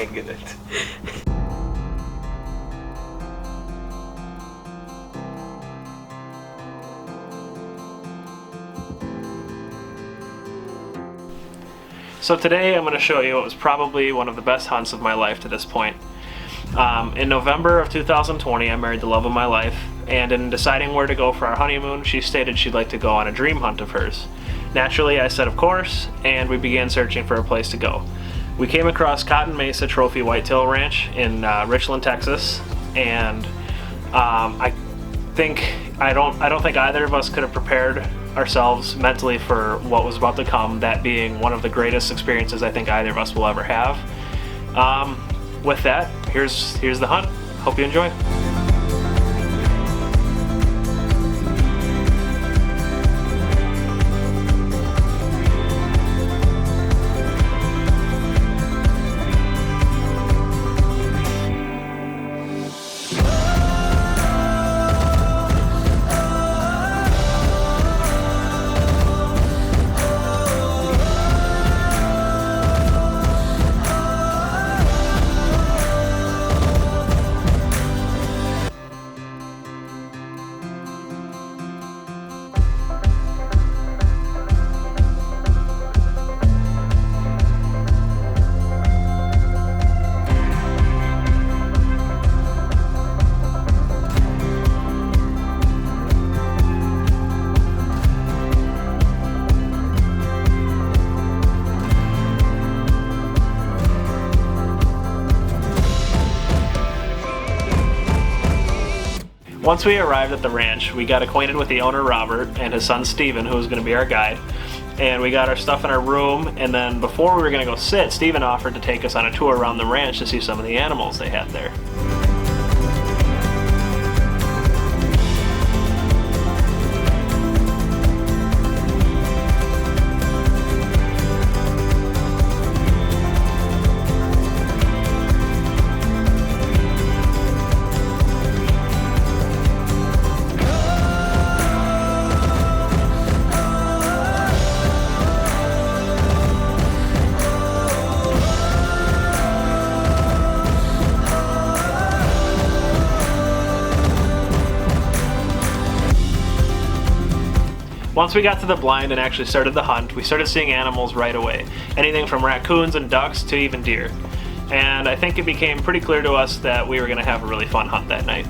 can't get it. So today I'm going to show you what was probably one of the best hunts of my life to this point. In November of 2020, I married the love of my life, and in deciding where to go for our honeymoon, she stated she'd like to go on a dream hunt of hers. Naturally, I said of course, and we began searching for a place to go. We came across Cotton Mesa Trophy Whitetail Ranch in Richland, Texas, and I don't think either of us could have prepared ourselves mentally for what was about to come, that being one of the greatest experiences I think either of us will ever have. With that, here's the hunt. Hope you enjoy. Once we arrived at the ranch, we got acquainted with the owner, Robert, and his son, Steven, who was going to be our guide. And we got our stuff in our room, and then before we were going to go sit, Steven offered to take us on a tour around the ranch to see some of the animals they had there. Once we got to the blind and actually started the hunt, we started seeing animals right away. Anything from raccoons and ducks to even deer. And I think it became pretty clear to us that we were going to have a really fun hunt that night.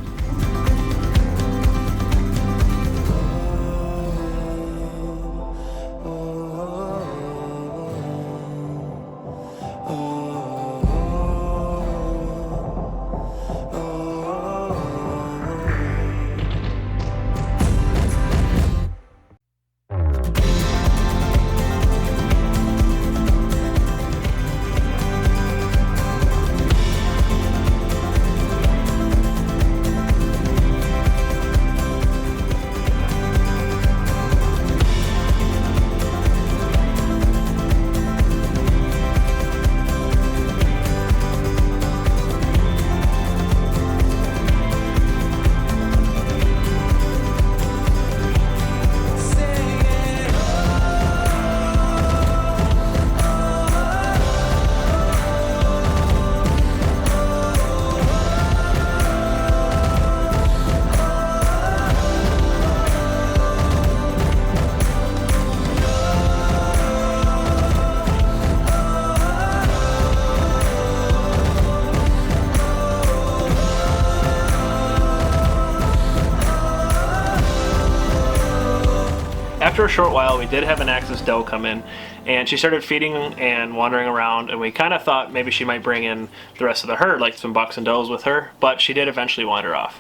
After a short while, we did have an axis doe come in, and she started feeding and wandering around, and we kind of thought maybe she might bring in the rest of the herd, like some bucks and does with her, but she did eventually wander off.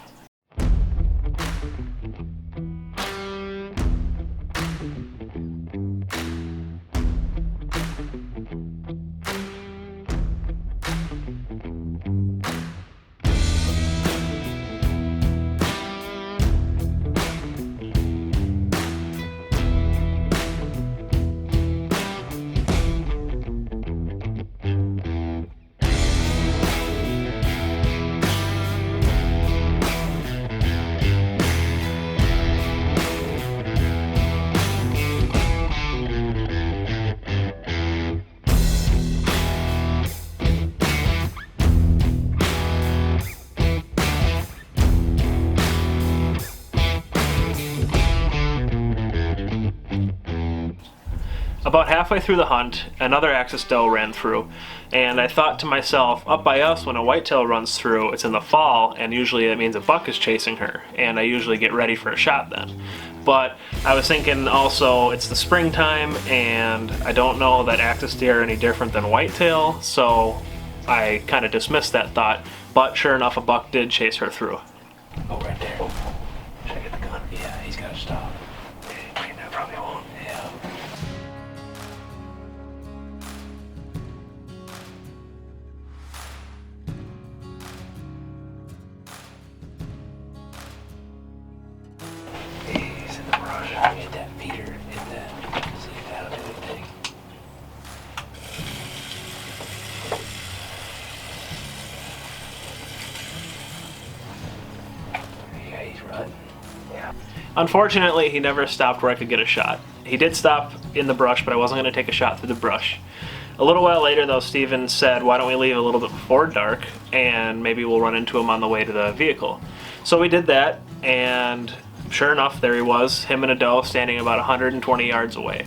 About halfway through the hunt, another axis doe ran through, and I thought to myself, up by us when a whitetail runs through, it's in the fall, and usually that means a buck is chasing her, and I usually get ready for a shot then. But I was thinking also it's the springtime, and I don't know that axis deer are any different than whitetail, so I kind of dismissed that thought, but sure enough, a buck did chase her through. Oh, right there. Should I get the gun? Yeah, he's got to stop. Wait, that probably won't. Yeah. He's in the brush. Hit that feeder. Hit that. See if that'll do anything. Yeah, he's running. Yeah. Unfortunately, he never stopped where I could get a shot. He did stop in the brush, but I wasn't going to take a shot through the brush. A little while later, though, Steven said, why don't we leave a little bit before dark, and maybe we'll run into him on the way to the vehicle. So we did that, and sure enough, there he was, him and a doe standing about 120 yards away.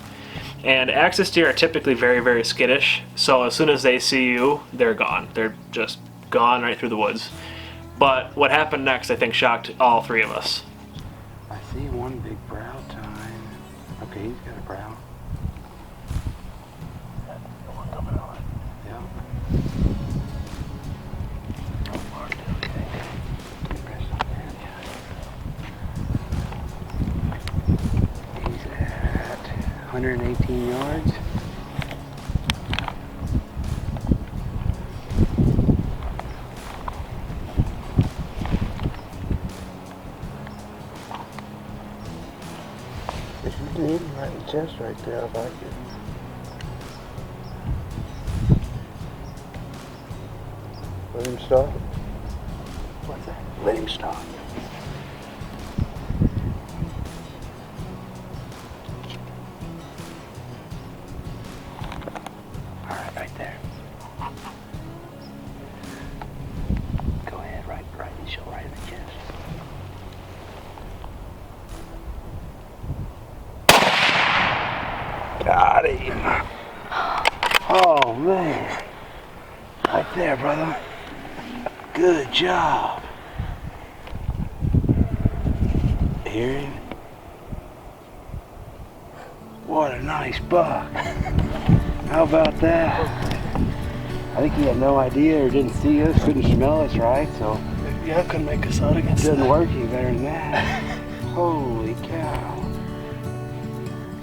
And axis deer are typically very, very skittish, so as soon as they see you, they're gone. They're just gone right through the woods. But what happened next, I think, shocked all three of us. I see one big brow tine. Okay, he's got a brow. The one coming on. Yeah. Oh, Lord, okay. Rest on that, yeah. He's at 118 yards. If you can hit him right in the chest right there, I like it. Let him stop. What's that? Let him stop. All right, right there. Go ahead, right, he's right in the chest. Got him. Oh, man. Right there, brother. Good job. Hear him? What a nice buck. How about that? I think he had no idea or didn't see us, couldn't smell us, right? So Yeah, I couldn't make us out against it doesn't that. work any better than that. Holy cow.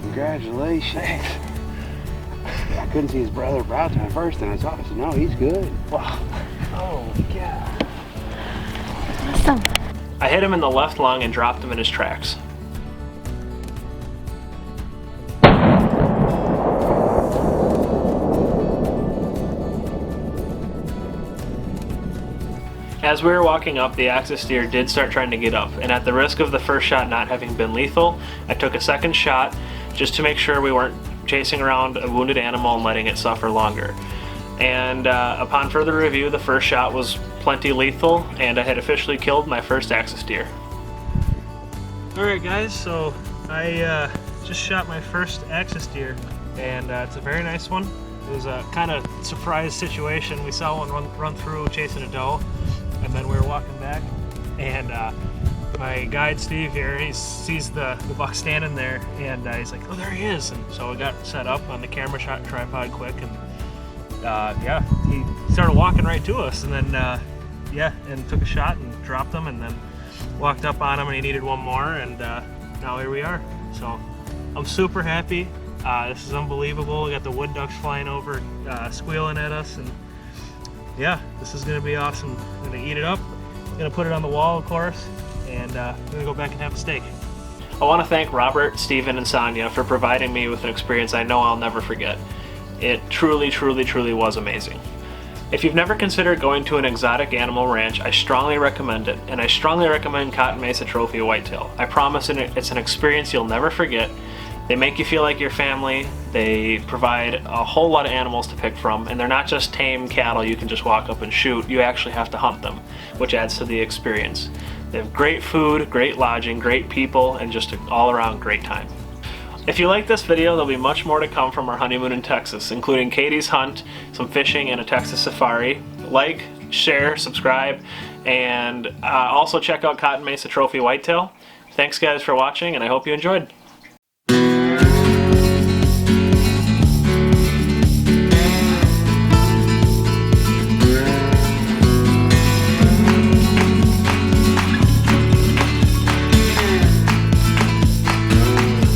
Congratulations. I couldn't see his brother brow tine first, and I saw it. I said, no, he's good. Wow. Holy cow. Awesome. I hit him in the left lung and dropped him in his tracks. As we were walking up, the axis deer did start trying to get up, and at the risk of the first shot not having been lethal, I took a second shot just to make sure we weren't chasing around a wounded animal and letting it suffer longer. And upon further review, the first shot was plenty lethal, and I had officially killed my first axis deer. Alright guys, so I just shot my first axis deer, and it's a very nice one. It was a kind of surprise situation. We saw one run through chasing a doe, and then we were walking back, and my guide Steve here, he sees the buck standing there, and he's like, oh, there he is. And so I got set up on the camera shot tripod quick, and yeah, he started walking right to us, and then yeah, and took a shot and dropped him, and then walked up on him, and he needed one more, and now here we are. So I'm super happy. This is unbelievable. We got the wood ducks flying over, squealing at us, and yeah, this is gonna be awesome. I'm gonna eat it up, gonna put it on the wall, of course, and I'm gonna go back and have a steak. I want to thank Robert, Steven, and Sonia for providing me with an experience I know I'll never forget. It truly, truly, truly was amazing. If you've never considered going to an exotic animal ranch, I strongly recommend it, and I strongly recommend Cotton Mesa Trophy Whitetail. I promise it's an experience you'll never forget. They make you feel like your family. They provide a whole lot of animals to pick from, and they're not just tame cattle you can just walk up and shoot. You actually have to hunt them, which adds to the experience. They have great food, great lodging, great people, and just an all-around great time. If you like this video, there'll be much more to come from our honeymoon in Texas, including Katie's hunt, some fishing, and a Texas safari. Like, share, subscribe, and also check out Cotton Mesa Trophy Whitetail. Thanks guys for watching, and I hope you enjoyed.